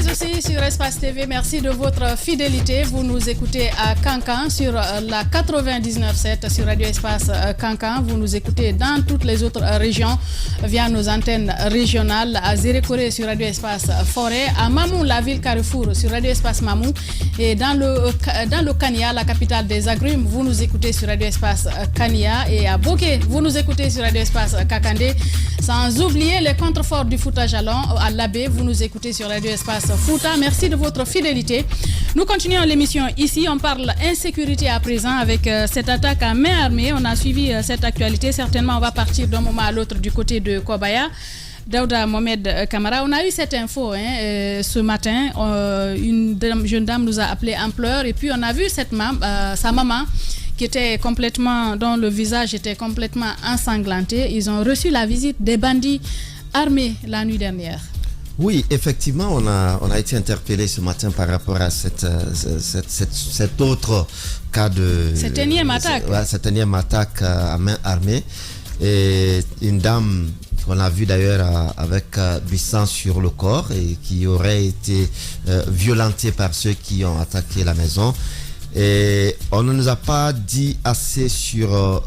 mais aussi sur Espace TV. Merci de votre fidélité. Vous nous écoutez à Cancan sur la 99.7 sur Radio Espace Cancan. Vous nous écoutez dans toutes les autres régions via nos antennes régionales. À Zérékoré sur Radio Espace Forêt. À Mamou, la ville Carrefour sur Radio Espace Mamou. Et dans le Kania, la capitale des agrumes, vous nous écoutez sur Radio Espace Kania. Et à Boké, vous nous écoutez sur Radio Espace Kakandé. Sans oublier les contreforts du Fouta Jalon. À l'Abbé, vous nous écoutez sur Radio Espace Fouta. Merci de votre fidélité. Nous continuons l'émission ici. On parle insécurité à présent avec cette attaque à main armée. On a suivi cette actualité. Certainement, on va partir d'un moment à l'autre du côté de Kobaya. Daouda Mohamed Kamara, on a eu cette info ce matin. Une jeune dame nous a appelé en pleurs. Et puis, on a vu sa maman qui était complètement, dont le visage était complètement ensanglanté. Ils ont reçu la visite des bandits armés la nuit dernière. Oui, effectivement, on a été interpellé ce matin par rapport à cet autre cas de... Cette énième attaque. Cette énième attaque à main armée. Et une dame qu'on a vue d'ailleurs avec du sang sur le corps et qui aurait été violentée par ceux qui ont attaqué la maison. Et on ne nous a pas dit assez sur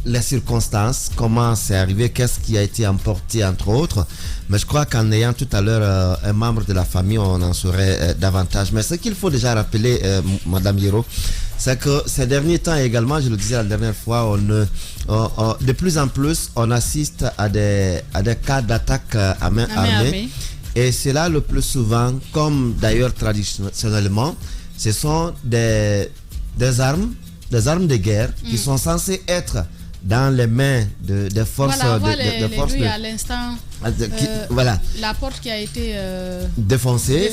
les circonstances, comment c'est arrivé, qu'est-ce qui a été emporté entre autres. Mais je crois qu'en ayant tout à l'heure un membre de la famille, on en saurait davantage. Mais ce qu'il faut déjà rappeler, Madame Hiro, c'est que ces derniers temps également, je le disais la dernière fois, de plus en plus, on assiste à des cas d'attaque à main armée. Et c'est là le plus souvent, comme d'ailleurs traditionnellement, ce sont des armes de guerre qui sont censées être dans les mains des forces de force. À l'instant, voilà. La porte qui a été défoncée.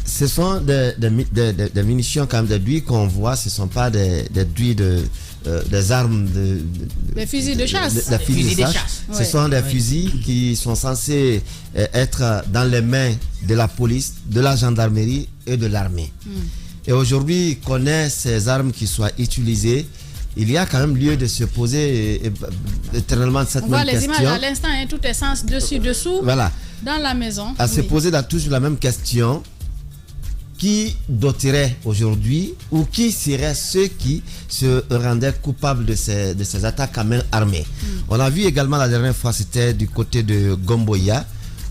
Ce sont des munitions comme des douilles qu'on voit. Ce ne sont pas des douilles des armes des fusils de chasse. Des fusils de chasse. Ce sont des fusils qui sont censés être dans les mains de la police, de la gendarmerie et de l'armée. Et aujourd'hui, qu'on ait ces armes qui soient utilisées, il y a quand même lieu de se poser éternellement cette même question. On voit les images à l'instant, tout est sens dessus-dessous, voilà. Dans la maison. À se poser toujours la même question. Qui doterait aujourd'hui ou qui seraient ceux qui se rendaient coupables de ces attaques à main armée? On a vu également la dernière fois, c'était du côté de Gomboya,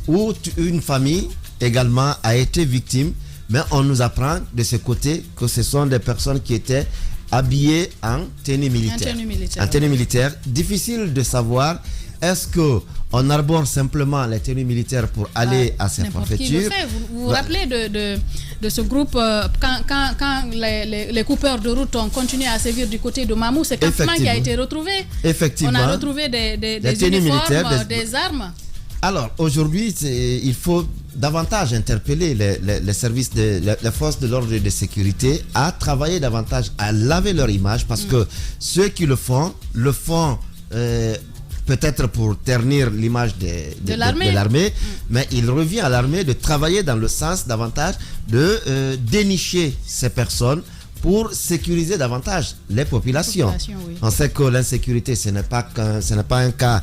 où une famille également a été victime, mais on nous apprend de ce côté que ce sont des personnes qui étaient habillées en tenue militaire. En tenue militaire. Difficile de savoir, est-ce qu'on arbore simplement les tenues militaires pour aller à ces forfaitures? Vous vous rappelez de ce groupe, quand les coupeurs de route ont continué à sévir du côté de Mamou, c'est Campement qui a été retrouvé. Effectivement. On a retrouvé des tenues militaires, des armes. Alors, aujourd'hui, il faut davantage interpeller les services, les forces de l'ordre et de sécurité à travailler davantage, à laver leur image, parce que ceux qui le font peut-être pour ternir l'image de l'armée, mais il revient à l'armée de travailler dans le sens davantage de dénicher ces personnes pour sécuriser davantage les populations. Oui. On sait que l'insécurité, ce n'est pas un cas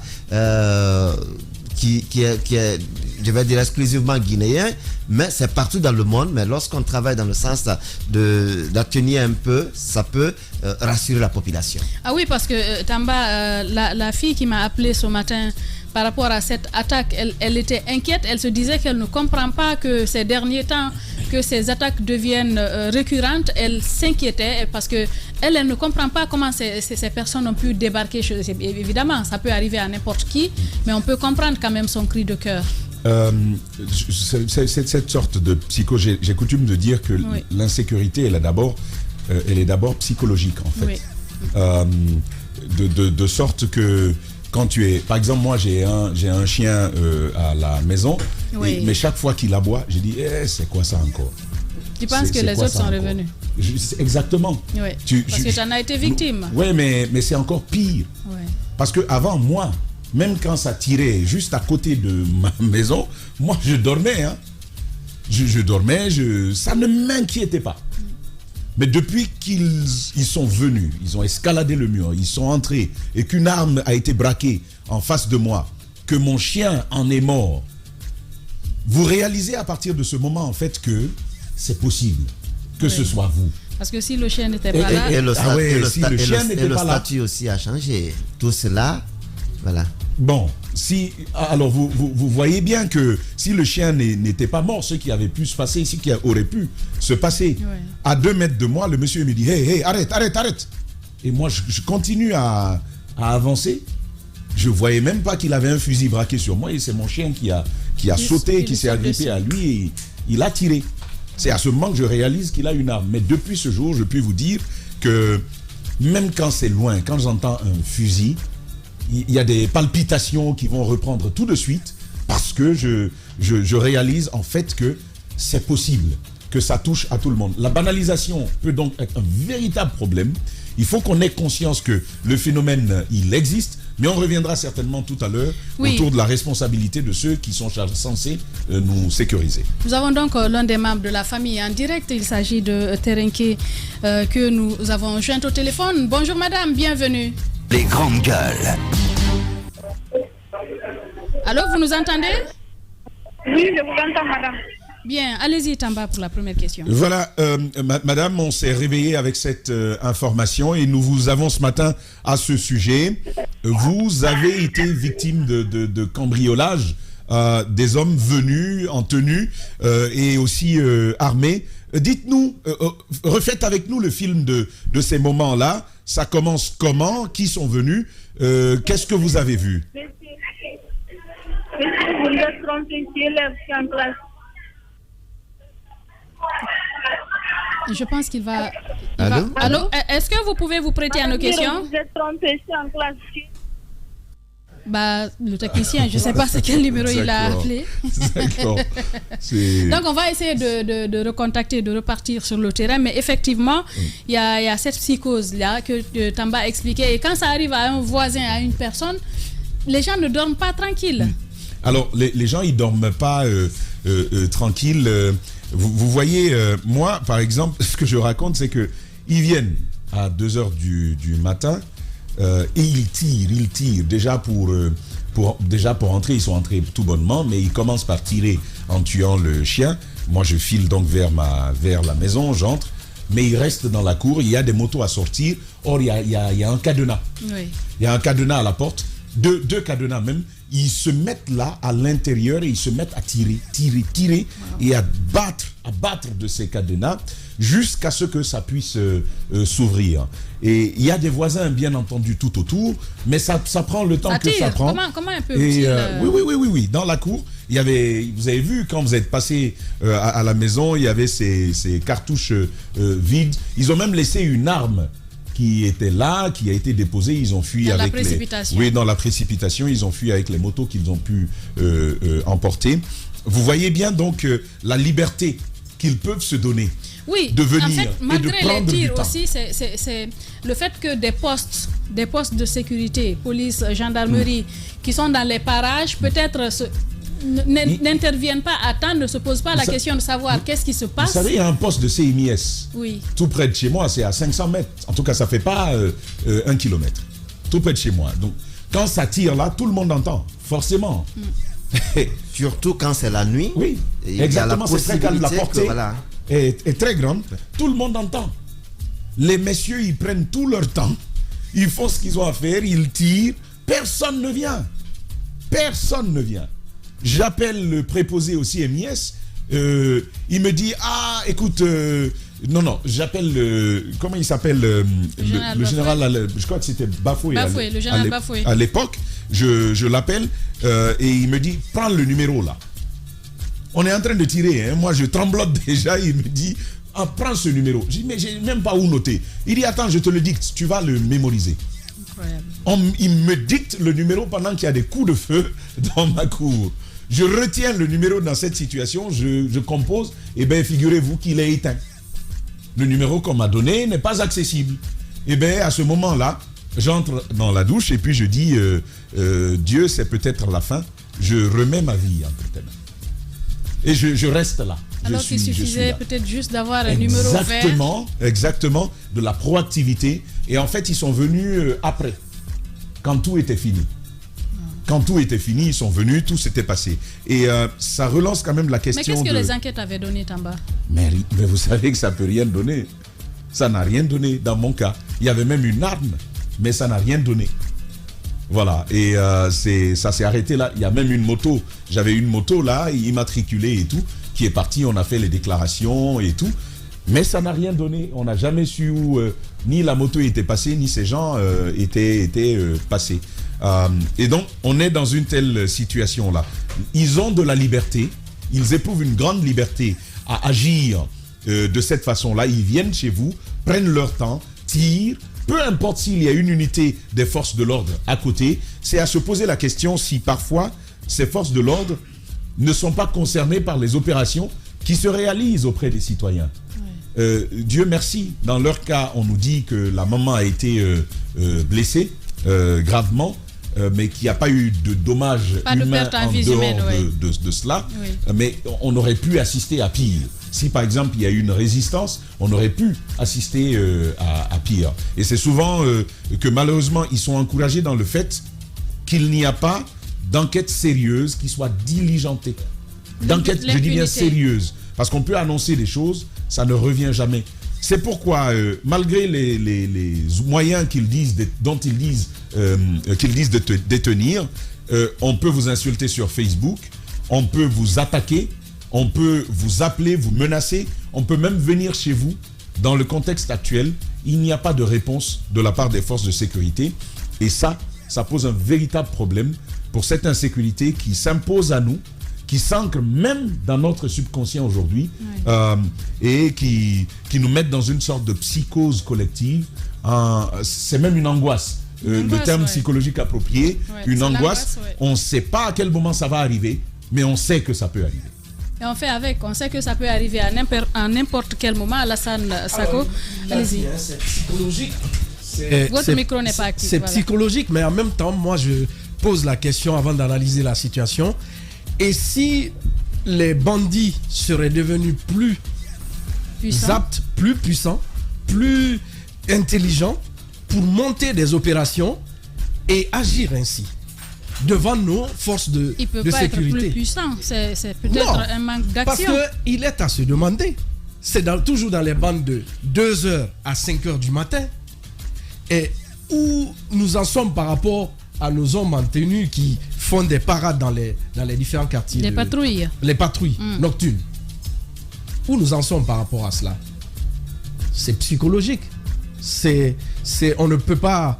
qui est, je vais dire, exclusivement guinéen, mais c'est partout dans le monde. Mais lorsqu'on travaille dans le sens d'atténuer un peu, ça peut rassurer la population. Ah oui, parce que Tamba, la fille qui m'a appelé ce matin par rapport à cette attaque, elle était inquiète. Elle se disait qu'elle ne comprend pas que ces derniers temps, que ces attaques deviennent récurrentes. Elle s'inquiétait parce que elle ne comprend pas comment ces personnes ont pu débarquer chez eux. Évidemment, ça peut arriver à n'importe qui, mais on peut comprendre quand même son cri de cœur. C'est cette sorte de psycho. J'ai coutume de dire que l'insécurité, elle est d'abord psychologique, en fait. Oui. De sorte que quand tu es... Par exemple, moi, j'ai un chien à la maison, mais chaque fois qu'il aboie, je dis, c'est quoi ça encore? Tu penses que les autres sont revenus? Exactement. Oui. Parce que tu en as été victime. Oui, mais c'est encore pire. Oui. Parce qu'avant, moi, même quand ça tirait juste à côté de ma maison, moi, je dormais. Hein. Je dormais, ça ne m'inquiétait pas. Mais depuis qu'ils sont venus, ils ont escaladé le mur, ils sont entrés et qu'une arme a été braquée en face de moi, que mon chien en est mort, vous réalisez à partir de ce moment, en fait, que c'est possible que ce soit vous. Parce que si le chien n'était pas là... Et le là, statut aussi a changé. Tout cela, voilà. Bon, alors vous voyez bien que si le chien n'était pas mort, ce qui avait pu se passer, ce qui aurait pu se passer, à 2 mètres de moi, le monsieur me dit « Hey, arrête !» Et moi, je continue à avancer. Je voyais même pas qu'il avait un fusil braqué sur moi et c'est mon chien qui a sauté, qui s'est agrippé à lui et il a tiré. C'est à ce moment que je réalise qu'il a une arme. Mais depuis ce jour, je puis vous dire que même quand c'est loin, quand j'entends un fusil, il y a des palpitations qui vont reprendre tout de suite parce que je réalise en fait que c'est possible, que ça touche à tout le monde. La banalisation peut donc être un véritable problème. Il faut qu'on ait conscience que le phénomène, il existe, mais on reviendra certainement tout à l'heure autour de la responsabilité de ceux qui sont censés nous sécuriser. Nous avons donc l'un des membres de la famille en direct. Il s'agit de Terenke que nous avons joint au téléphone. Bonjour madame, bienvenue. Les grandes gueules. Allô, vous nous entendez? Oui, je vous entends madame. Bien, allez-y Tamba pour la première question. Voilà, madame, on s'est réveillé avec cette information et nous vous avons ce matin à ce sujet. Vous avez été victime de cambriolage, des hommes venus en tenue et aussi armés. Dites-nous, refaites avec nous le film de ces moments-là. Ça commence comment? Qui sont venus? Qu'est-ce que vous avez vu? Vous êtes trompé, c'est élève en classe. Je pense qu'il va... Allô? Est-ce que vous pouvez vous prêter à nos questions? Vous êtes trompé, c'est en classe. Le technicien, je ne sais pas c'est quel numéro il a appelé. D'accord. Donc, on va essayer de recontacter, de repartir sur le terrain. Mais effectivement, il y a cette psychose-là que Tamba a expliqué. Et quand ça arrive à un voisin, à une personne, les gens ne dorment pas tranquilles. Alors, les gens, ils ne dorment pas tranquilles. Vous voyez, moi, par exemple, ce que je raconte, c'est qu'ils viennent à 2h du matin et ils tirent. Déjà pour entrer, ils sont entrés tout bonnement, mais ils commencent par tirer en tuant le chien. Moi, je file donc vers la maison, j'entre, mais ils restent dans la cour. Il y a des motos à sortir. Or, il y a un cadenas. Oui. Il y a un cadenas à la porte, deux cadenas même. Ils se mettent là à l'intérieur et ils se mettent à tirer et à battre de ces cadenas jusqu'à ce que ça puisse s'ouvrir. Et il y a des voisins bien entendu tout autour, mais ça prend le temps que ça prend. Comment un peu Oui. Dans la cour, il y avait, vous avez vu quand vous êtes passé à la maison, il y avait ces cartouches vides. Ils ont même laissé une arme qui était là, qui a été déposée, ils ont fui avec dans la précipitation, ils ont fui avec les motos qu'ils ont pu emporter. Vous voyez bien donc la liberté qu'ils peuvent se donner. Oui, de venir en fait, malgré et de prendre les tirs du temps. aussi, c'est le fait que des postes de sécurité, police, gendarmerie, qui sont dans les parages, peut-être n'interviennent pas à temps, ne se posent pas la question de savoir qu'est-ce qui se passe. Vous savez, il y a un poste de CMIS, tout près de chez moi, c'est à 500 mètres. En tout cas, ça ne fait pas 1 kilomètre. Tout près de chez moi. Donc, quand ça tire là, tout le monde entend, forcément. Surtout quand c'est la nuit. Oui, exactement, c'est très calme. La portée est très grande. Tout le monde entend. Les messieurs, ils prennent tout leur temps. Ils font ce qu'ils ont à faire, ils tirent. Personne ne vient. Personne ne vient. J'appelle le préposé aussi MIS. Il me dit, écoute, non, j'appelle comment il s'appelle le général, je crois que c'était Bafoué. Le général Bafoué. À l'époque, je l'appelle et il me dit, prends le numéro là. On est en train de tirer, hein. Moi je tremblote déjà, il me dit, prends ce numéro. Je dis, mais j'ai même pas où noter. Il dit, attends, je te le dicte, tu vas le mémoriser. Incroyable. Il me dicte le numéro pendant qu'il y a des coups de feu dans ma cour. Je retiens le numéro dans cette situation, je compose, et bien figurez-vous qu'il est éteint. Le numéro qu'on m'a donné n'est pas accessible. Et bien à ce moment-là, j'entre dans la douche et puis je dis, Dieu, c'est peut-être la fin, je remets ma vie entre tes mains. Et je reste là. Alors qu'il suffisait peut-être juste d'avoir un numéro vert. Exactement, de la proactivité. Et en fait, ils sont venus après, quand tout était fini. quand tout était fini, ils sont venus, tout s'était passé. Et ça relance quand même la question. Mais qu'est-ce que les enquêtes avaient donné, Tamba? Mais vous savez que ça ne peut rien donner. Ça n'a rien donné dans mon cas. Il y avait même une arme, mais ça n'a rien donné. Voilà, et ça s'est arrêté là. Il y a même une moto. J'avais une moto là, immatriculée et tout, qui est partie. On a fait les déclarations et tout. Mais ça n'a rien donné. On n'a jamais su où ni la moto était passée, ni ces gens étaient passés. Et donc, on est dans une telle situation-là. Ils ont de la liberté. Ils éprouvent une grande liberté à agir de cette façon-là. Ils viennent chez vous, prennent leur temps, tirent. Peu importe s'il y a une unité des forces de l'ordre à côté, c'est à se poser la question si parfois ces forces de l'ordre ne sont pas concernées par les opérations qui se réalisent auprès des citoyens. Dieu merci, dans leur cas, on nous dit que la maman a été blessée gravement, mais qu'il n'y a pas eu de dommages humains en dehors de cela. Oui. Mais on aurait pu assister à pire. Si par exemple il y a eu une résistance, on aurait pu assister à pire. Et c'est souvent que malheureusement ils sont encouragés dans le fait qu'il n'y a pas d'enquête sérieuse qui soit diligentée. D'enquête, je dis bien sérieuse. Parce qu'on peut annoncer des choses, ça ne revient jamais. C'est pourquoi, malgré les moyens dont ils disent de détenir, on peut vous insulter sur Facebook, on peut vous attaquer, on peut vous appeler, vous menacer, on peut même venir chez vous. Dans le contexte actuel, il n'y a pas de réponse de la part des forces de sécurité. Et ça pose un véritable problème pour cette insécurité qui s'impose à nous, qui s'ancre même dans notre subconscient aujourd'hui, et qui nous mettent dans une sorte de psychose collective. C'est même une angoisse. Le terme psychologique approprié, une angoisse. On ne sait pas à quel moment ça va arriver, mais on sait que ça peut arriver. Et on fait avec, on sait que ça peut arriver à n'importe quel moment. Alassane Sako, allez-y. C'est psychologique. Votre micro n'est pas actif. C'est psychologique, mais en même temps, moi je pose la question avant d'analyser la situation. Et si les bandits seraient devenus plus aptes, plus puissants, plus intelligents pour monter des opérations et agir ainsi devant nos forces de sécurité. Il ne peut pas être plus puissant, c'est peut-être un manque d'action. Parce qu'il est à se demander. C'est toujours dans les bandes de 2h à 5h du matin. Et où nous en sommes par rapport à nos hommes en tenue qui font des parades dans les différents quartiers. Les patrouilles. Les patrouilles nocturnes. Où nous en sommes par rapport à cela? C'est psychologique. On ne peut pas...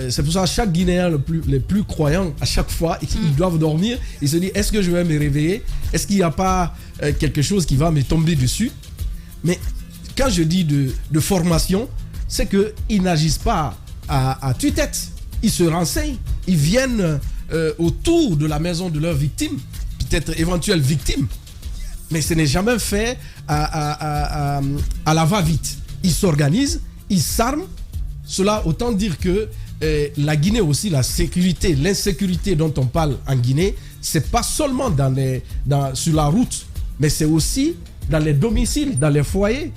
c'est pour ça que chaque Guinéen, les plus croyants, à chaque fois, ils doivent dormir. Ils se disent, est-ce que je vais me réveiller? Est-ce qu'il n'y a pas quelque chose qui va me tomber dessus? Mais quand je dis de formation, c'est qu'ils n'agissent pas à tue-tête. Ils se renseignent. Ils viennent autour de la maison de leur victime, peut-être éventuelle victime. Mais ce n'est jamais fait à la va-vite. Ils s'organisent, ils s'arment. Cela autant dire que la Guinée aussi, la sécurité, l'insécurité dont on parle en Guinée, c'est pas seulement sur la route, mais c'est aussi dans les domiciles, dans les foyers.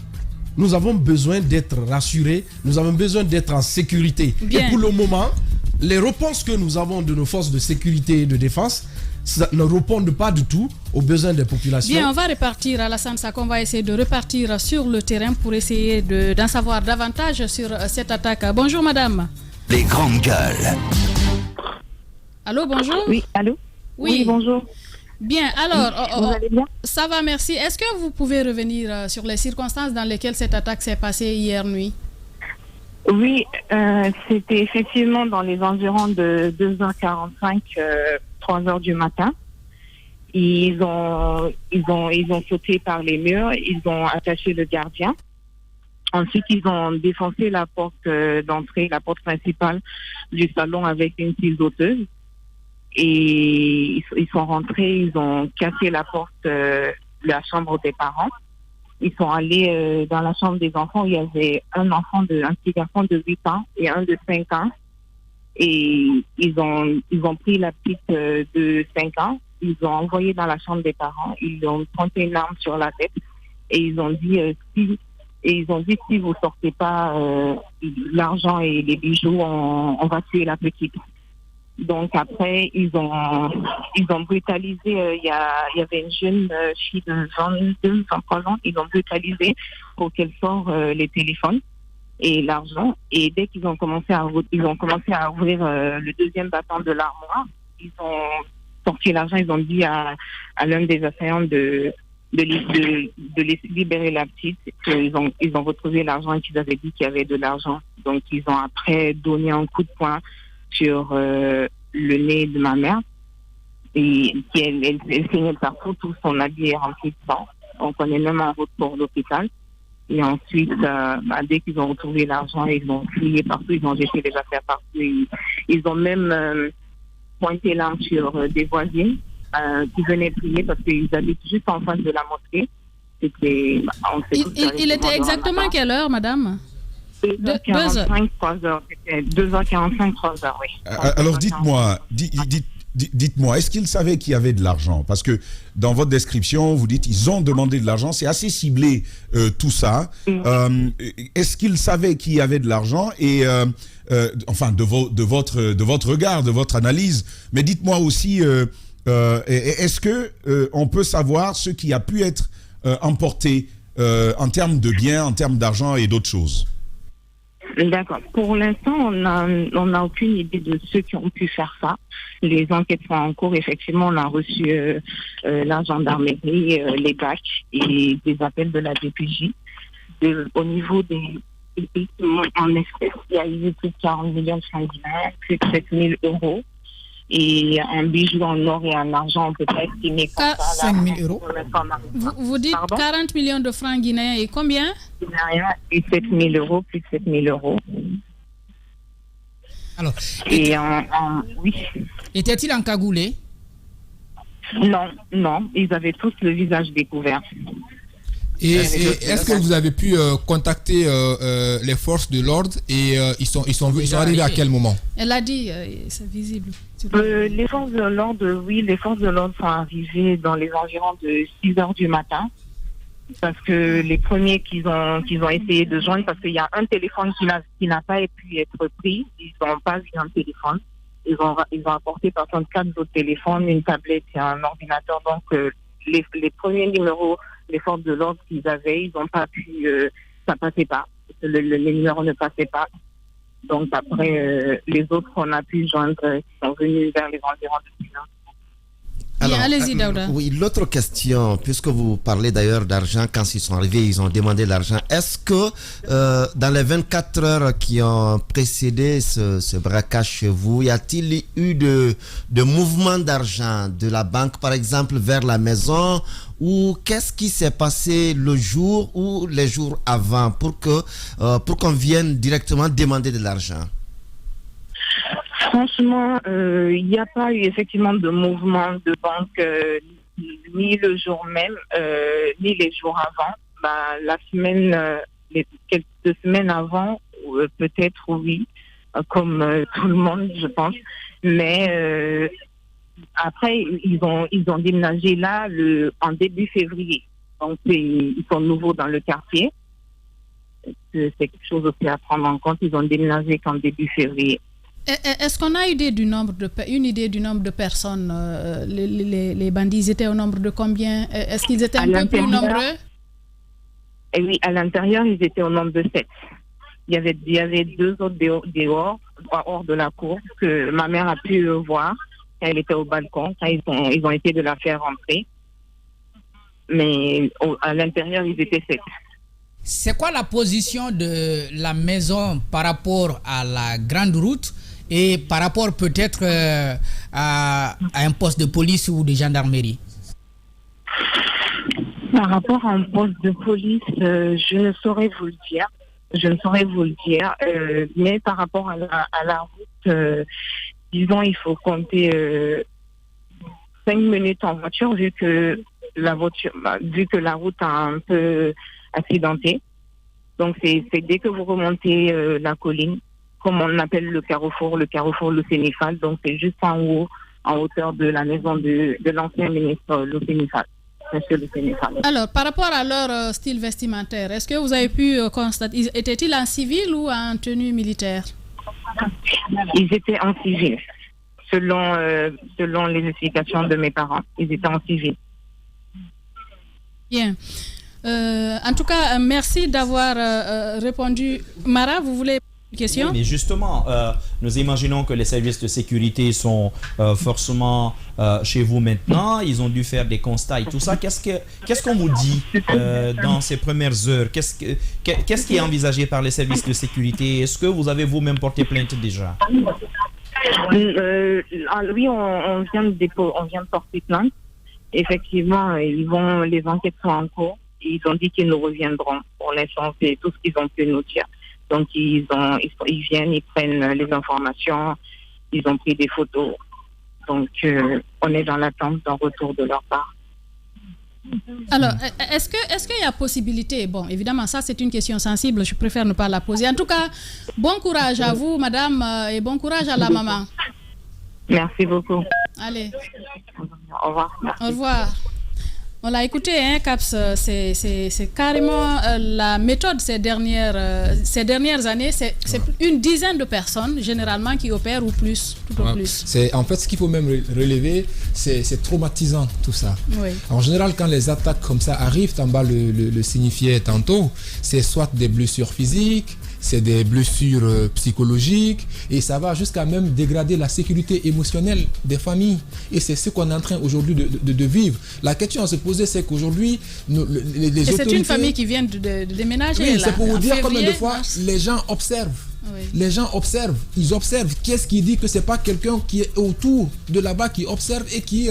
Nous avons besoin d'être rassurés, nous avons besoin d'être en sécurité. Bien. Et pour le moment, les réponses que nous avons de nos forces de sécurité et de défense ne répondent pas du tout aux besoins des populations. Bien, on va repartir à Alassane Sako, on va essayer de repartir sur le terrain pour essayer d'en savoir davantage sur cette attaque. Bonjour madame. Les grandes gueules. Allô, bonjour. Oui, allô. Oui, bonjour. Bien, alors, vous allez bien? Ça va, merci. Est-ce que vous pouvez revenir sur les circonstances dans lesquelles cette attaque s'est passée hier nuit? Oui, c'était effectivement dans les environs de 2h45, 3h du matin. Ils ont sauté par les murs, ils ont attaché le gardien. Ensuite, ils ont défoncé la porte d'entrée, la porte principale du salon avec une pile sauteuse. Et ils sont rentrés, ils ont cassé la porte de la chambre des parents. Ils sont allés dans la chambre des enfants. Il y avait un petit garçon de 8 ans et un de 5 ans. Et ils ont pris la petite de 5 ans. Ils ont envoyé dans la chambre des parents. Ils ont pointé une arme sur la tête. Et ils ont dit si vous sortez pas l'argent et les bijoux, on va tuer la petite. Donc après, ils ont brutalisé. Il y avait une jeune fille de 22, 23 ans. Ils ont brutalisé pour qu'elle sorte les téléphones et l'argent. Et dès qu'ils ont commencé à ouvrir le deuxième battant de l'armoire, ils ont sorti l'argent. Ils ont dit à l'un des assaillants de laisser libérer la petite. Ils ont retrouvé l'argent et qu'ils avaient dit qu'il y avait de l'argent. Donc ils ont après donné un coup de poing sur le nez de ma mère. Et elle saignait partout, tout son habit est rempli de sang. Donc on est même en route pour l'hôpital. Et ensuite, dès qu'ils ont retrouvé l'argent, ils ont fouillé partout, ils ont jeté les affaires partout. Ils ont même pointé l'arme sur des voisines qui venaient prier parce qu'ils habitent juste en face de la mosquée. Il était exactement quelle heure, madame? 2h45, 3h. C'était 2h45, 3h, oui. Alors dites-moi, dites-moi, est-ce qu'ils savaient qu'il y avait de l'argent? Parce que dans votre description, vous dites ils ont demandé de l'argent, c'est assez ciblé tout ça. Est-ce qu'ils savaient qu'il y avait de l'argent? Et enfin, de votre regard, de votre analyse, mais dites-moi aussi, est-ce que on peut savoir ce qui a pu être emporté en termes de biens, en termes d'argent et d'autres choses? D'accord. Pour l'instant, on n'a aucune idée de ceux qui ont pu faire ça. Les enquêtes sont en cours. Effectivement, on a reçu la gendarmerie, les BAC et des appels de la DPJ. Au niveau des en espèces, il y a eu plus de 40 millions de francs guinéens, plus de 7 000 euros. Et un bijou en or et en argent, on peut pas estimer comme ça. 5 000 euros. Vous dites 40 millions de francs guinéens et combien? Et 7 000 euros, plus de 7 000 euros. Alors, oui. Était-il encagoulé? Non, ils avaient tous le visage découvert. Et est-ce que vous avez pu contacter les forces de l'ordre et ils sont arrivés à quel moment? Elle a dit, c'est visible. Les forces de l'ordre, oui, les forces de l'ordre sont arrivées dans les environs de 6h du matin. Parce que les premiers qu'ils ont essayé de joindre, parce qu'il y a un téléphone qui n'a pas pu être pris, ils n'ont pas vu un téléphone. Ils ont apporté par contre 4 autres téléphones, une tablette et un ordinateur. Donc les premiers numéros, les forces de l'ordre qu'ils avaient, ils n'ont pas pu, ça passait pas. Les numéros ne passaient pas. Donc après, les autres qu'on a pu joindre, qui sont venus vers les environs de 6 heures. Alors, allez-y, Daouda. Oui, l'autre question, puisque vous parlez d'ailleurs d'argent, quand ils sont arrivés, ils ont demandé l'argent. Est-ce que dans les 24 heures qui ont précédé ce braquage chez vous, y a-t-il eu de mouvement d'argent de la banque, par exemple, vers la maison, ou qu'est-ce qui s'est passé le jour ou les jours avant pour qu'on vienne directement demander de l'argent? Franchement, il n'y a pas eu effectivement de mouvement de banque ni le jour même, ni les jours avant. La semaine, quelques semaines avant, peut-être oui, comme tout le monde, je pense. Mais après, ils ont déménagé là en début février. Donc, ils sont nouveaux dans le quartier. C'est quelque chose aussi à prendre en compte. Ils ont déménagé qu'en début février. Est-ce qu'on a une idée du nombre de personnes? Les bandits étaient au nombre de combien? Est-ce qu'ils étaient un peu plus nombreux? Et oui, à l'intérieur, ils étaient au nombre de 7. Il y avait 2 autres dehors, hors de la cour, que ma mère a pu voir quand elle était au balcon, quand ils ont été de la faire rentrer. Mais à l'intérieur, ils étaient 7. C'est quoi la position de la maison par rapport à la grande route et par rapport peut-être à un poste de police ou de gendarmerie? Par rapport à un poste de police, je ne saurais vous le dire. Mais par rapport à la route, disons, il faut compter 5 minutes en voiture vu que la route a un peu accidenté. Donc c'est dès que vous remontez la colline, comme on appelle le carrefour Le Sénéfal. Donc c'est juste en haut, en hauteur de la maison de l'ancien ministre Le Sénéfal. Monsieur Le Sénéfal. Alors par rapport à leur style vestimentaire, est-ce que vous avez pu constater, étaient-ils en civil ou en tenue militaire? Ils étaient en civil. selon les explications de mes parents. Ils étaient en civil. Bien. En tout cas, merci d'avoir répondu. Mara, vous voulez une question? Oui, mais justement, nous imaginons que les services de sécurité sont forcément chez vous maintenant. Ils ont dû faire des constats et tout ça. Qu'est-ce qu'on vous dit dans ces premières heures? Qu'est-ce qui est envisagé par les services de sécurité? Est-ce que vous avez vous-même porté plainte déjà? Oui, on vient de porter plainte. Effectivement, les enquêtes sont en cours. Ils ont dit qu'ils nous reviendront. Pour l'instant, c'est tout ce qu'ils ont pu nous dire. Donc, ils viennent, ils prennent les informations, ils ont pris des photos. Donc, on est dans l'attente d'un retour de leur part. Alors, est-ce qu'il y a possibilité? Bon, évidemment, ça, c'est une question sensible. Je préfère ne pas la poser. En tout cas, bon courage à vous, madame, et bon courage à la maman. Merci beaucoup. Allez. Au revoir. Merci. Au revoir. On l'a écouté, hein, Caps, c'est carrément la méthode ces dernières années. C'est une dizaine de personnes, généralement, qui opèrent ou plus, tout au plus. En fait, ce qu'il faut même relever, c'est traumatisant, tout ça. Oui. En général, quand les attaques comme ça arrivent, Tamba le signifiait tantôt, c'est soit des blessures physiques, c'est des blessures psychologiques, et ça va jusqu'à même dégrader la sécurité émotionnelle des familles. Et c'est ce qu'on est en train aujourd'hui de vivre. La question à se poser, c'est qu'aujourd'hui, les autorités... c'est une famille qui vient de déménager. Oui, là, c'est pour vous dire combien de fois mars. les gens observent. Oui. Les gens observent, ils observent. Qu'est-ce qui dit que c'est pas quelqu'un qui est autour de là-bas qui observe et qui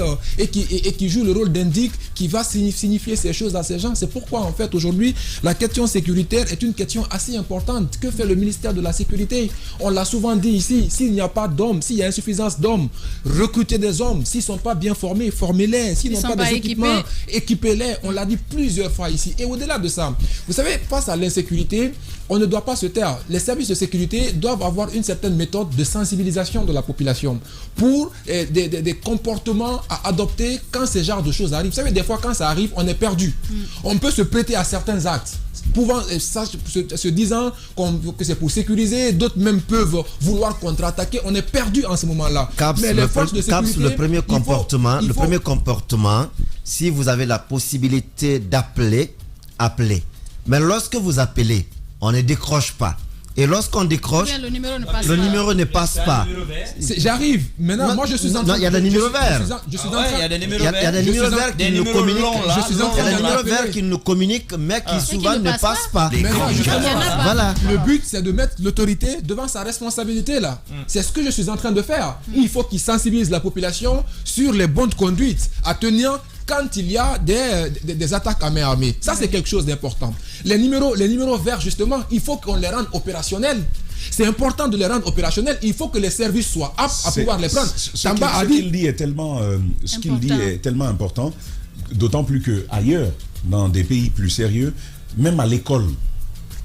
joue le rôle d'indique, qui va signifier ces choses à ces gens? C'est pourquoi en fait aujourd'hui la question sécuritaire est une question assez importante. Que fait le ministère de la Sécurité? On l'a souvent dit ici, s'il n'y a pas d'hommes, s'il y a insuffisance d'hommes, recrutez des hommes. S'ils ne sont pas bien formés, formez-les. S'ils n'ont pas des équipements, équipez-les. On l'a dit plusieurs fois ici. Et au-delà de ça, vous savez, face à l'insécurité, on ne doit pas se taire. Les services de sécurité doivent avoir une certaine méthode de sensibilisation de la population pour des comportements à adopter quand ce genre de choses arrivent. Vous savez, des fois, quand ça arrive, on est perdu. On peut se prêter à certains actes, se disant que c'est pour sécuriser. D'autres même peuvent vouloir contre-attaquer. On est perdu en ce moment-là. Mais les forces de sécurité, le premier comportement, si vous avez la possibilité d'appeler, appelez. Mais lorsque vous appelez, on ne décroche pas. Et lorsqu'on décroche, le numéro ne passe pas. J'arrive. Maintenant, moi je suis en train. Non, il y a des numéros verts. Il y a des numéros verts. Il y a des numéros verts qui nous communiquent. Il y a des numéros verts qui nous communiquent, mais qui souvent ne passent pas. Voilà. Le but, c'est de mettre l'autorité devant sa responsabilité là. C'est ce que je suis en train de faire. Il faut qu'il sensibilise la population sur les bonnes conduites à tenir quand il y a des attaques à main armée. Ça, c'est quelque chose d'important. Les numéros verts, justement, il faut qu'on les rende opérationnels. C'est important de les rendre opérationnels. Il faut que les services soient aptes à pouvoir les prendre. Ce qu'il dit est tellement important, d'autant plus qu'ailleurs, dans des pays plus sérieux, même à l'école,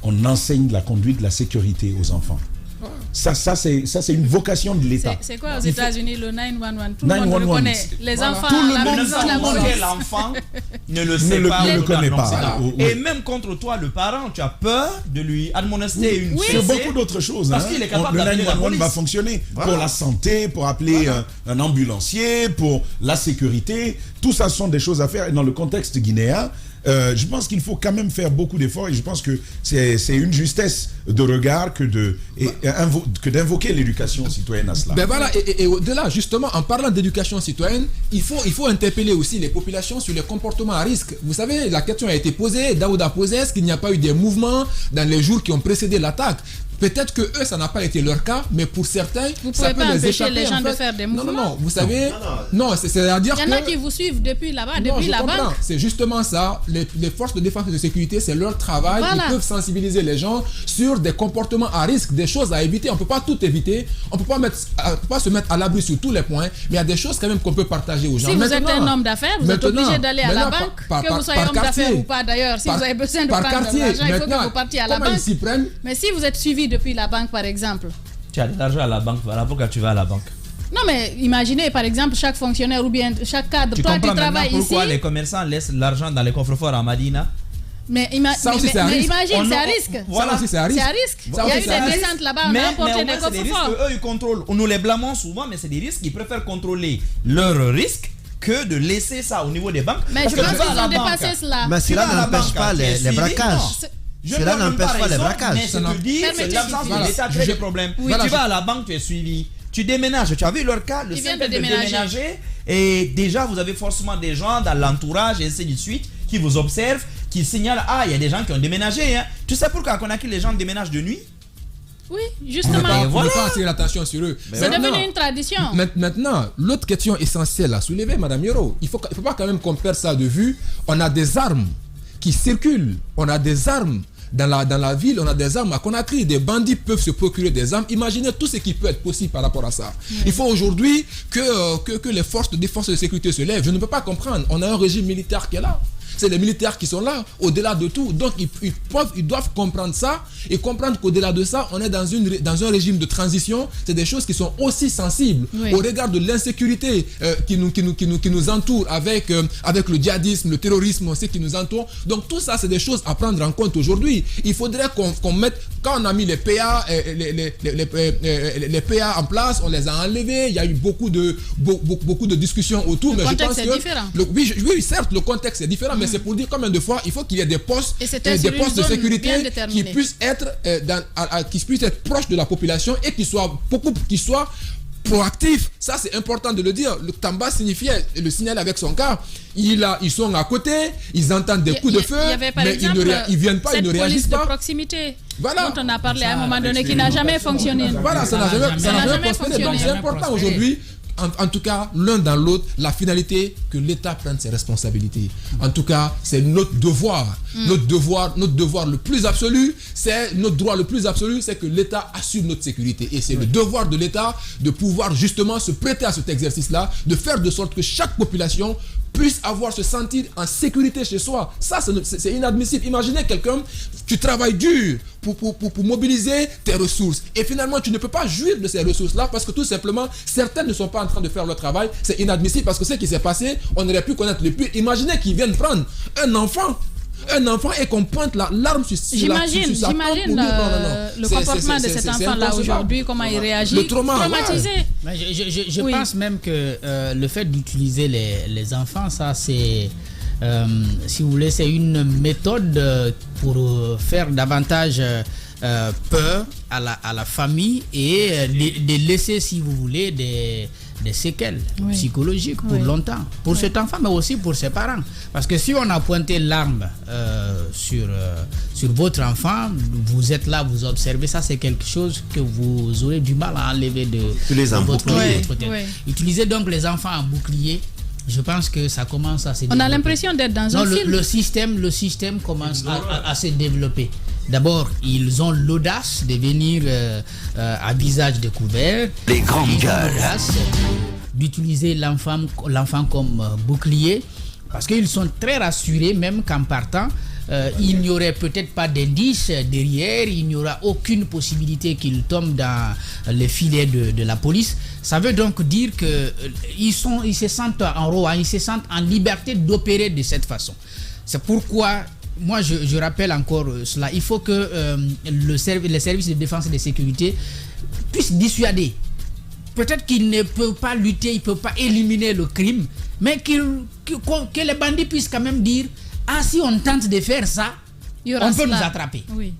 on enseigne la conduite, la sécurité aux enfants. Ça c'est une vocation de l'État. C'est quoi aux États-Unis le 911? Tout le monde le connaît. Les enfants, tout le monde sait l'enfant ne le sait pas. Ne le connaît pas. Et même contre toi, le parent, tu as peur de lui admonester une sur beaucoup d'autres choses. Parce qu'il est capable d'appeler la police. Va fonctionner pour la santé, pour appeler un ambulancier, pour la sécurité. Tout ça sont des choses à faire. Et dans le contexte guinéen, je pense qu'il faut quand même faire beaucoup d'efforts et je pense que c'est une justesse de regard que d'invoquer l'éducation citoyenne à cela. Ben voilà, et au-delà, justement, en parlant d'éducation citoyenne, il faut interpeller aussi les populations sur les comportements à risque. Vous savez, la question a été posée, Daoud a posé, est-ce qu'il n'y a pas eu des mouvements dans les jours qui ont précédé l'attaque? Peut-être que eux, ça n'a pas été leur cas, mais pour certains, ça peut les échapper. Les gens de faire des mouvements. Non, vous savez, c'est-à-dire que... Il y en a qui vous suivent depuis là-bas, depuis la banque. C'est justement ça. Les forces de défense et de sécurité, c'est leur travail. Voilà. Ils peuvent sensibiliser les gens sur des comportements à risque, des choses à éviter. On ne peut pas tout éviter. On ne peut pas se mettre à l'abri sur tous les points, mais il y a des choses quand même qu'on peut partager aux gens. Si vous êtes un homme d'affaires, vous êtes obligé d'aller à la banque, que vous soyez homme d'affaires ou pas d'ailleurs. Si vous avez besoin de prendre de l'argent, il faut que vous partiez à la banque. Mais si vous êtes suivi depuis la banque, par exemple. Tu as de l'argent à la banque, voilà pourquoi tu vas à la banque. Non mais imaginez par exemple chaque fonctionnaire ou bien chaque cadre, toi tu travailles ici. Pourquoi les commerçants laissent l'argent dans les coffres-forts à Madina? Mais imagine, c'est à risque. Voilà, aussi c'est à risque. C'est à risque. Il y a eu des descentes là-bas, on a emporté des coffres forts. Eux, ils contrôlent. On nous les blâmons souvent, mais c'est des risques. Ils préfèrent contrôler leurs risques que de laisser ça au niveau des banques. Mais je pense qu'ils ont dépassé cela. Mais cela n'empêche pas les braquages. Cela n'empêche pas les braquages. Mais c'est te dire, c'est l'absence de l'État crée des problèmes. Tu vas à la banque, tu es suivi. Tu déménages, tu as vu leur cas, le simple de déménager. Et déjà, vous avez forcément des gens dans l'entourage et ainsi de suite qui vous observent, qui signalent, il y a des gens qui ont déménagé. Hein. Tu sais pourquoi on a que les gens déménagent de nuit? Oui, justement. On ne peut pas attirer l'attention sur eux. C'est devenu une tradition. Maintenant, l'autre question essentielle à soulever, Madame Yoro, il ne faut pas quand même qu'on perde ça de vue. On a des armes qui circulent. On a des armes. Dans la ville, on a des armes à Conakry. Des bandits peuvent se procurer des armes. Imaginez tout ce qui peut être possible par rapport à ça. Oui. Il faut aujourd'hui que les forces de défense et de sécurité se lèvent. Je ne peux pas comprendre. On a un régime militaire qui est là. C'est les militaires qui sont là, au-delà de tout. Donc, ils doivent comprendre ça et comprendre qu'au-delà de ça, on est dans un régime de transition. C'est des choses qui sont aussi sensibles au regard de l'insécurité qui nous entoure avec le djihadisme, le terrorisme, ce qui nous entoure. Donc, tout ça, c'est des choses à prendre en compte aujourd'hui. Il faudrait qu'on mette, quand on a mis les PA, les PA en place, on les a enlevés. Il y a eu beaucoup de discussions autour. Le contexte est différent. Oui, certes, le contexte est différent, mais c'est pour dire combien de fois il faut qu'il y ait des postes de sécurité qui puissent être proches de la population et qui soient proactifs. Ça, c'est important de le dire. Le Tamba signifiait le signaler avec son cas. Ils sont à côté, ils entendent des coups de feu, mais ils ne viennent pas, ils ne réagissent pas. De proximité dont on a parlé à un moment donné qui n'a jamais fonctionné. Voilà, ça n'a jamais fonctionné. Donc c'est important aujourd'hui. En tout cas, l'un dans l'autre, la finalité, que l'État prenne ses responsabilités. En tout cas, c'est notre devoir. Notre devoir le plus absolu, c'est notre droit le plus absolu, c'est que l'État assure notre sécurité. Et c'est le devoir de l'État de pouvoir justement se prêter à cet exercice-là, de faire de sorte que chaque population puisse se sentir en sécurité chez soi. Ça, c'est inadmissible. Imaginez quelqu'un, tu travailles dur pour mobiliser tes ressources. Et finalement, tu ne peux pas jouir de ces ressources-là parce que tout simplement, certaines ne sont pas en train de faire leur travail. C'est inadmissible parce que ce qui s'est passé, on aurait pu connaître le pire. Imaginez qu'ils viennent prendre un enfant et qu'on pointe l'arme sur J'imagine le comportement de cet enfant-là aujourd'hui, comment il réagit. Le traumatisé. Je pense même que le fait d'utiliser les enfants, ça c'est... si vous voulez, c'est une méthode pour faire davantage peur à la famille et de laisser, si vous voulez, des séquelles psychologiques pour longtemps, pour cet enfant, mais aussi pour ses parents. Parce que si on a pointé l'arme sur votre enfant, vous êtes là, vous observez, ça c'est quelque chose que vous aurez du mal à enlever de votre tête. Utilisez donc les enfants en bouclier. Je pense que ça commence à se développer. On a l'impression d'être dans un film. Le système commence à se développer. D'abord, ils ont l'audace de venir à visage découvert. Les grandes gueules. D'utiliser l'enfant comme bouclier. Parce qu'ils sont très rassurés, même qu'en partant, il n'y aurait peut-être pas d'indice derrière, il n'y aura aucune possibilité qu'ils tombent dans les filets de la police. Ça veut donc dire qu'ils se sentent en roi, ils se sentent en liberté d'opérer de cette façon. C'est pourquoi, moi je rappelle encore cela, il faut que les services de défense et de sécurité puissent dissuader. Peut-être qu'ils ne peuvent pas lutter, ils ne peuvent pas éliminer le crime, mais que les bandits puissent quand même dire: ah, si on tente de faire ça, on peut nous attraper. Oui.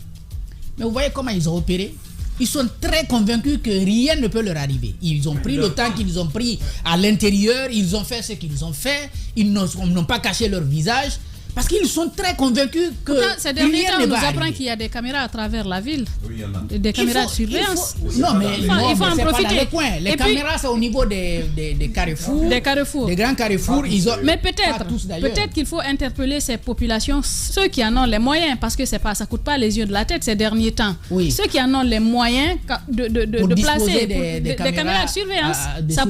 Mais vous voyez comment ils ont opéré? Ils sont très convaincus que rien ne peut leur arriver. Ils ont pris le temps qu'ils ont pris à l'intérieur, ils ont fait ce qu'ils ont fait, ils n'ont pas caché leur visage. Parce qu'ils sont très convaincus que ces derniers temps, on nous apprend qu'il y a des caméras à travers la ville. Oui, il y en a. Des caméras de surveillance. Non, mais il faut en profiter. Les caméras, c'est au niveau des carrefours. Des carrefours. Des grands carrefours. Mais peut-être qu'il faut interpeller ces populations, ceux qui en ont les moyens, parce que ça ne coûte pas les yeux de la tête ces derniers temps. Oui. Ceux qui en ont les moyens de placer des caméras de surveillance, ça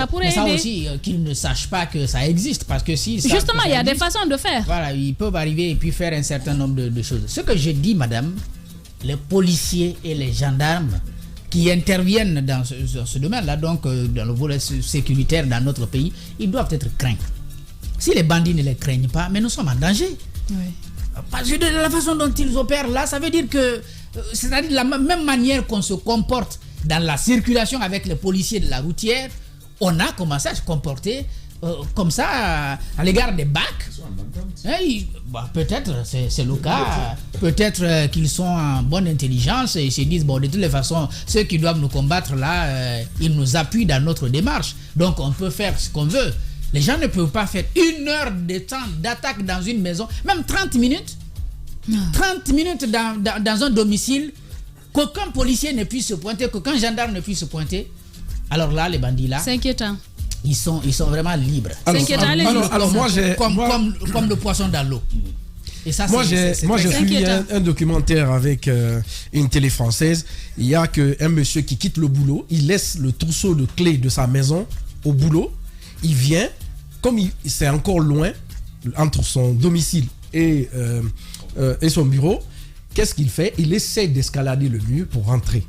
pourrait aider. Ça aussi, qu'ils ne sachent pas que ça existe. Parce que si justement, il y a des façons de faire. Voilà, ils peuvent arriver et puis faire un certain nombre de choses. Ce que je dis, madame, les policiers et les gendarmes qui interviennent dans ce domaine-là, donc dans le volet sécuritaire dans notre pays, ils doivent être craints. Si les bandits ne les craignent pas, mais nous sommes en danger. Oui. Parce que de la façon dont ils opèrent là, ça veut dire que, c'est-à-dire de la même manière qu'on se comporte dans la circulation avec les policiers de la routière, on a commencé à se comporter comme ça à l'égard des bacs. Peut-être c'est le cas, peut-être qu'ils sont en bonne intelligence et ils se disent bon, de toutes les façons ceux qui doivent nous combattre là, ils nous appuient dans notre démarche, donc on peut faire ce qu'on veut. Les gens ne peuvent pas faire 1 heure de temps d'attaque dans une maison, même 30 minutes 30 minutes dans un domicile, qu'aucun policier ne puisse se pointer, qu'aucun gendarme ne puisse se pointer. Alors là, les bandits là, c'est inquiétant. Ils sont vraiment libres. Alors moi j'ai comme le poisson dans l'eau. Et ça, moi j'ai suivi un documentaire avec une télé française. Il y a un monsieur qui quitte le boulot, il laisse le trousseau de clés de sa maison au boulot. Il vient, comme c'est encore loin entre son domicile et son bureau. Qu'est-ce qu'il fait? Il essaie d'escalader le mur pour rentrer.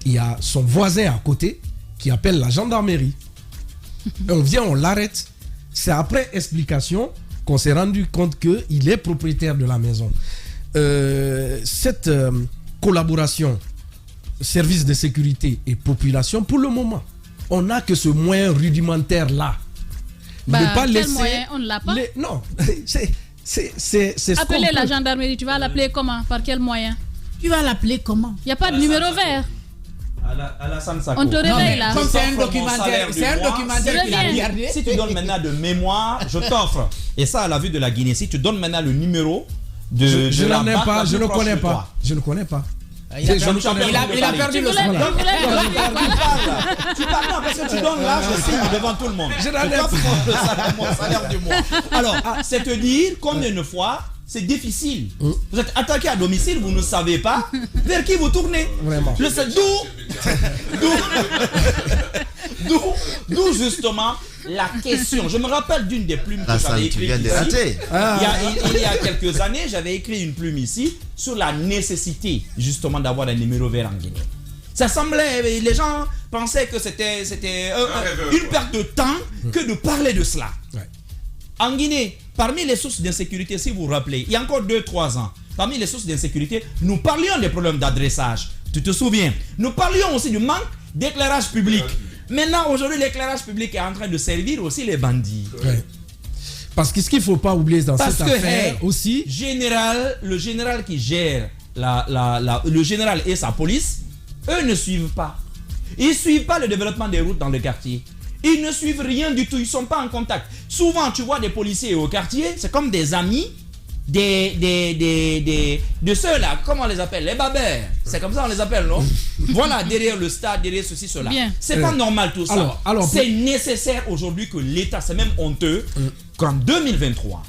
Il y a son voisin à côté qui appelle la gendarmerie. On vient, on l'arrête. C'est après explication qu'on s'est rendu compte qu'il est propriétaire de la maison. Cette collaboration, service de sécurité et population, pour le moment, on n'a que ce moyen rudimentaire-là. Ne pas laisser. Moyen? On ne l'a pas. Non, c'est appeler la gendarmerie, tu vas l'appeler comment? Par quel moyen? Tu vas l'appeler comment? Il n'y a pas de numéro vert. On te réveille là. Comme c'est un documentaire qu'il a regardé. Si tu donnes maintenant de mémoire, je t'offre. Et ça, à la vue de la Guinée, si tu donnes maintenant le numéro de je la n'en ai banque, pas, je ne connais pas. Je ne connais pas. Il a perdu le son. Tu parles parce que tu donnes là, je signe devant tout le monde. Je t'offre mon salaire du mois. Alors, c'est te dire combien de fois c'est difficile. Vous êtes attaqué à domicile, vous ne savez pas vers qui vous tournez. Vraiment. D'où justement la question. Je me rappelle d'une des plumes que j'avais écrites ici. Il y a quelques années, j'avais écrit une plume ici sur la nécessité justement d'avoir un numéro vert en Guinée. Ça semblait, les gens pensaient que c'était une perte de temps que de parler de cela. Ouais. En Guinée, parmi les sources d'insécurité, si vous vous rappelez, il y a encore 2-3 ans, parmi les sources d'insécurité, nous parlions des problèmes d'adressage. Tu te souviens? Nous parlions aussi du manque d'éclairage public. Maintenant, aujourd'hui, l'éclairage public est en train de servir aussi les bandits. Ouais. Parce que ce qu'il ne faut pas oublier dans cette affaire aussi... Le général qui gère le général et sa police, eux ne suivent pas. Ils ne suivent pas le développement des routes dans le quartier. Ils ne suivent rien du tout, ils ne sont pas en contact. Souvent, tu vois des policiers au quartier, c'est comme des amis de ceux-là, comment on les appelle? Les babères. C'est comme ça on les appelle, non? Voilà, derrière le stade, derrière ceci, cela. C'est pas normal tout ça. Alors, c'est nécessaire aujourd'hui que l'État, c'est même honteux, qu'en 2023,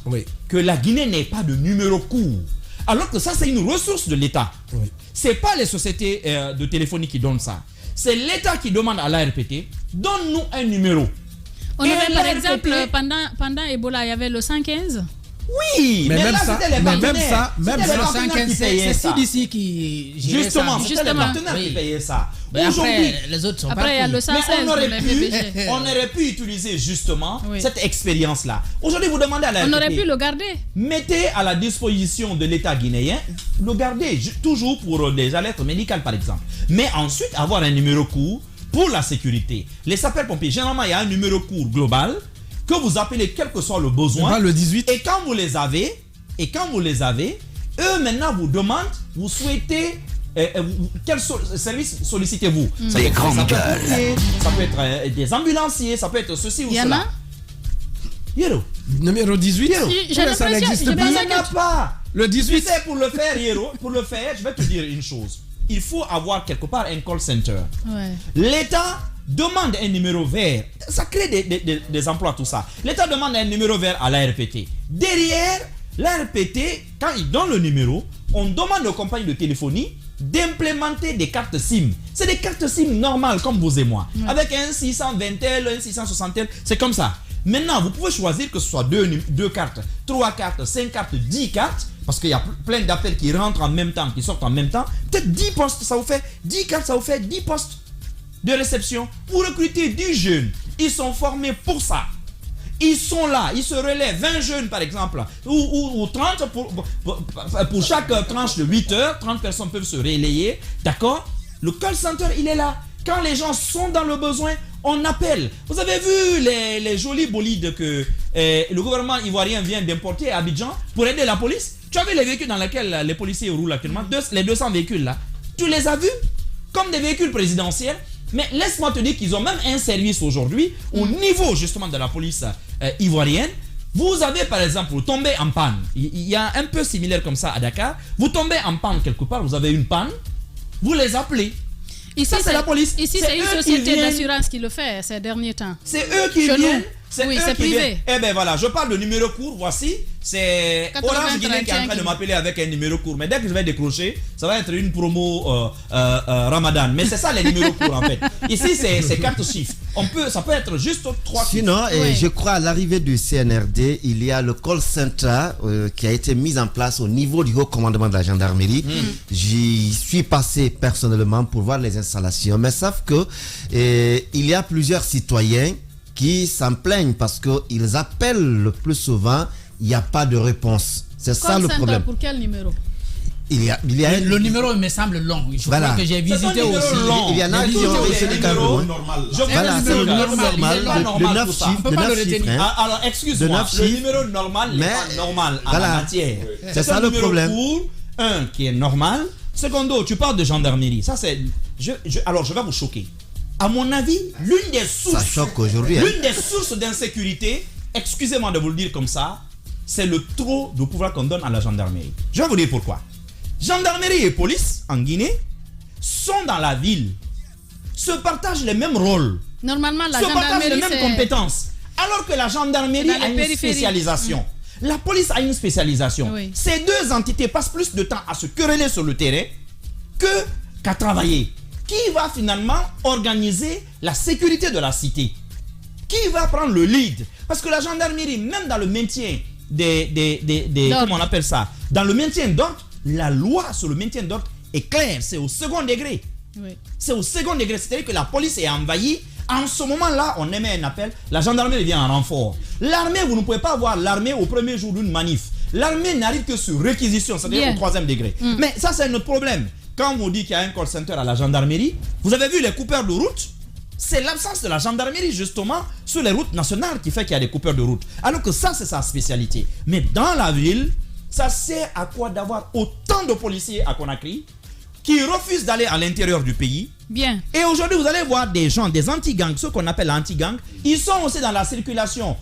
que la Guinée n'ait pas de numéro court. Alors que ça, c'est une ressource de l'État. C'est pas les sociétés de téléphonie qui donnent ça. C'est l'État qui demande à l'ARPT, donne-nous un numéro. On avait par exemple, pendant Ebola, il y avait le 115. Oui, mais là, même ça, c'était les partenaires. même ça, c'est CDC qui gérait ça. Justement, c'était les partenaires qui payaient ça. Aujourd'hui, les autres sont après, il y a le 116. Mais on aurait pu utiliser justement cette expérience-là. Aujourd'hui, vous demandez à la on aurait pu le garder. Mettez à la disposition de l'État guinéen, le garder, toujours pour des alertes médicales par exemple. Mais ensuite, avoir un numéro court pour la sécurité. Les sapeurs-pompiers, généralement, il y a un numéro court global que vous appelez quel que soit le besoin. Le 18. Et quand vous les avez, eux maintenant vous demandent, vous souhaitez quel service sollicitez-vous? Des grandes gueules. Ça peut être des ambulanciers, ça peut être ceci ou cela. Il y en a? Yero. Numéro 18. Ça n'existe pas. Il n'y en a pas. Le 18. Tu sais, pour le faire, Yero, je vais te dire une chose. Il faut avoir quelque part un call center. L'État demande un numéro vert. Ça crée des emplois, tout ça. L'État demande un numéro vert à l'ARPT. Derrière, l'ARPT, quand il donne le numéro, on demande aux compagnies de téléphonie d'implémenter des cartes SIM. C'est des cartes SIM normales, comme vous et moi. Avec un 620L, un 660L, c'est comme ça. Maintenant, vous pouvez choisir que ce soit 2 cartes, 3 cartes, 5 cartes, 10 cartes, parce qu'il y a plein d'appels qui rentrent en même temps, qui sortent en même temps. Peut-être 10 postes, ça vous fait 10 cartes, ça vous fait 10 postes de réception. Vous recrutez 10 jeunes. Ils sont formés pour ça. Ils sont là, ils se relèvent, 20 jeunes par exemple, ou 30 pour chaque tranche de 8 heures, 30 personnes peuvent se relayer, d'accord? Le call center, il est là. Quand les gens sont dans le besoin, on appelle. Vous avez vu les jolis bolides que le gouvernement ivoirien vient d'importer à Abidjan pour aider la police? Tu as vu les véhicules dans lesquels les policiers roulent actuellement? Les 200 véhicules là. Tu les as vus? Comme des véhicules présidentiels. Mais laisse-moi te dire qu'ils ont même un service aujourd'hui au niveau justement de la police ivoirienne. Vous avez par exemple, vous tombez en panne. Il y a un peu similaire comme ça à Dakar. Vous tombez en panne quelque part, vous avez une panne, vous les appelez. Ici, ça, c'est la police. Ici, c'est une société d'assurance qui le fait ces derniers temps. C'est eux qui viennent. Oui, c'est privé. Eh bien voilà, je parle de numéro court, voici. C'est Orange Guinée qui est en train de m'appeler avec un numéro court. Mais dès que je vais décrocher, ça va être une promo Ramadan. Mais c'est ça les numéros courts en fait. Ici, c'est 4 chiffres. Ça peut être juste 3 chiffres. Sinon, je crois à l'arrivée du CNRD, il y a le call center qui a été mis en place au niveau du haut commandement de la gendarmerie. J'y suis passé personnellement pour voir les installations. Mais sauf que il y a plusieurs citoyens qui s'en plaignent parce qu'ils appellent le plus souvent, il n'y a pas de réponse. C'est ça le problème. Pour quel numéro? Le numéro me semble long. Je crois que j'ai visité aussi. Il y en a qui ont essayé de calculer. Voilà, c'est le numéro normal de 9 chiffres. Alors, excuse-moi, le numéro normal n'est pas normal en la matière. C'est ça le problème. Un qui est normal. Secondo, tu parles de gendarmerie. Ça, c'est. Alors, je vais vous choquer. À mon avis, l'une des sources d'insécurité, excusez-moi de vous le dire comme ça, c'est le trop de pouvoir qu'on donne à la gendarmerie. Je vais vous dire pourquoi. Gendarmerie et police en Guinée sont dans la ville, se partagent les mêmes rôles, normalement la se gendarmerie partagent les mêmes compétences, alors que la gendarmerie a une spécialisation. La police a une spécialisation. Oui. Ces deux entités passent plus de temps à se quereller sur le terrain qu'à travailler. Qui va finalement organiser la sécurité de la cité? Qui va prendre le lead? Parce que la gendarmerie, même dans le maintien comment on appelle ça? Dans le maintien d'ordre, la loi sur le maintien d'ordre est claire. C'est au second degré. Oui. C'est au second degré. C'est-à-dire que la police est envahie. En ce moment-là, on émet un appel. La gendarmerie vient en renfort. L'armée, vous ne pouvez pas voir l'armée au premier jour d'une manif. L'armée n'arrive que sur réquisition, c'est-à-dire au 3e degré. Mais ça, c'est notre problème. Quand on dit qu'il y a un call center à la gendarmerie, vous avez vu les coupeurs de route? C'est l'absence de la gendarmerie justement sur les routes nationales qui fait qu'il y a des coupeurs de route. Alors que ça, c'est sa spécialité. Mais dans la ville, ça sert à quoi d'avoir autant de policiers à Conakry qui refusent d'aller à l'intérieur du pays? Bien. Et aujourd'hui, vous allez voir des gens, des anti-gangs, ceux qu'on appelle anti-gangs, ils sont aussi dans la circulation.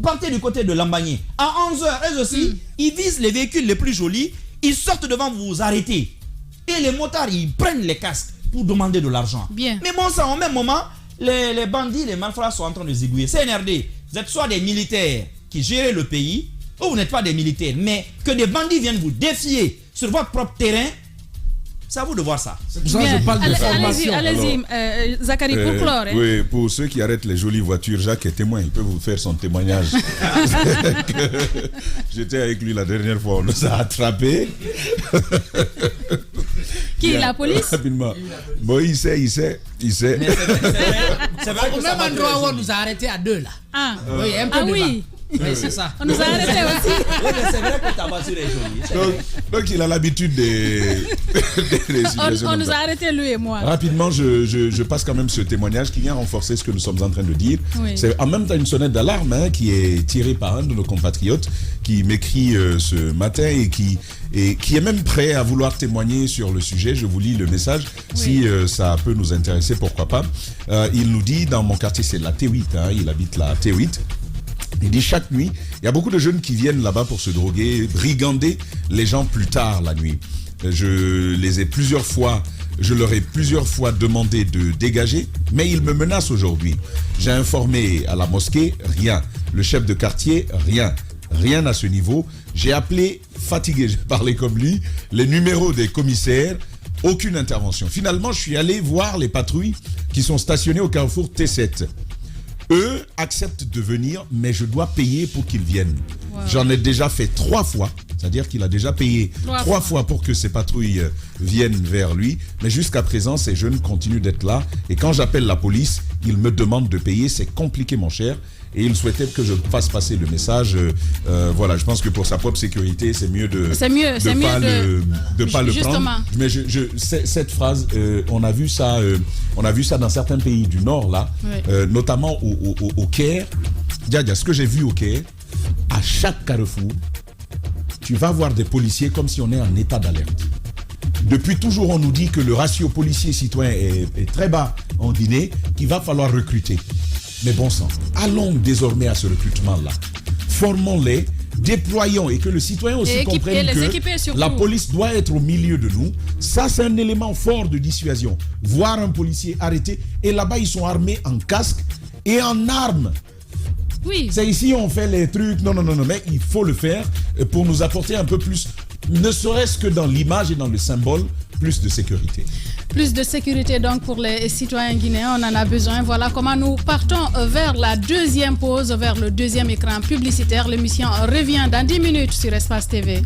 Partez du côté de Lambagné. À 11h, eux aussi, ils visent les véhicules les plus jolis, ils sortent devant vous arrêter. Et les motards, ils prennent les casques pour demander de l'argent. Bien. Mais bon sang, au même moment, les bandits, les malfrats sont en train de zigouiller. CNRD, vous êtes soit des militaires qui gèrent le pays, ou vous n'êtes pas des militaires. Mais que des bandits viennent vous défier sur votre propre terrain, c'est à vous de voir ça. Je parle de formation. Allez-y, Zachary, pour clore. Oui, pour ceux qui arrêtent les jolies voitures, Jacques est témoin. Il peut vous faire son témoignage. J'étais avec lui la dernière fois. On nous a attrapés. Qui, la police? Rapidement. Bon, il sait. C'est vrai Au même endroit où on nous a arrêtés à 2 là. Oui, un peu devant. Oui, c'est ça. On nous a arrêtés aussi. Oui, mais c'est vrai que ta voiture est jolie. Donc il a l'habitude des situations. On nous a arrêtés, lui et moi. Rapidement, je passe quand même ce témoignage qui vient renforcer ce que nous sommes en train de dire. Oui. C'est en même temps une sonnette d'alarme qui est tirée par un de nos compatriotes qui m'écrit ce matin et qui est même prêt à vouloir témoigner sur le sujet. Je vous lis le message. Si ça peut nous intéresser, pourquoi pas. Il nous dit, dans mon quartier, c'est la T8, il habite la T8. Il dit chaque nuit, il y a beaucoup de jeunes qui viennent là-bas pour se droguer, brigander les gens plus tard la nuit. Je leur ai plusieurs fois demandé de dégager, mais ils me menacent aujourd'hui. J'ai informé à la mosquée, rien. Le chef de quartier, rien. Rien à ce niveau. J'ai appelé, fatigué, j'ai parlé comme lui, les numéros des commissaires, aucune intervention. Finalement, je suis allé voir les patrouilles qui sont stationnées au carrefour T7. Eux acceptent de venir, mais je dois payer pour qu'ils viennent. Wow. J'en ai déjà fait 3 fois, c'est-à-dire qu'il a déjà payé 3 fois pour que ces patrouilles viennent vers lui. Mais jusqu'à présent, ces jeunes continuent d'être là. Et quand j'appelle la police, ils me demandent de payer. C'est compliqué, mon cher. et il souhaitait que je fasse passer le message. Voilà, je pense que pour sa propre sécurité, c'est mieux de pas le prendre. Mais cette phrase, on a vu ça dans certains pays du Nord là, notamment au Caire. Ce que j'ai vu au Caire, à chaque carrefour, tu vas voir des policiers comme si on est en état d'alerte. Depuis toujours, on nous dit que le ratio policier-citoyen est très bas en Guinée, qu'il va falloir recruter. Mais bon sang, allons désormais à ce recrutement-là. Formons-les, déployons et que le citoyen aussi comprenne que la police doit être au milieu de nous. Ça, c'est un élément fort de dissuasion. Voir un policier arrêté, et là-bas, ils sont armés en casque et en armes. Oui. C'est ici on fait les trucs. Non, mais il faut le faire pour nous apporter un peu plus, ne serait-ce que dans l'image et dans le symbole, plus de sécurité. Plus de sécurité donc pour les citoyens guinéens, on en a besoin. Voilà comment nous partons vers la deuxième pause, vers le deuxième écran publicitaire. L'émission revient dans 10 minutes sur Espace TV.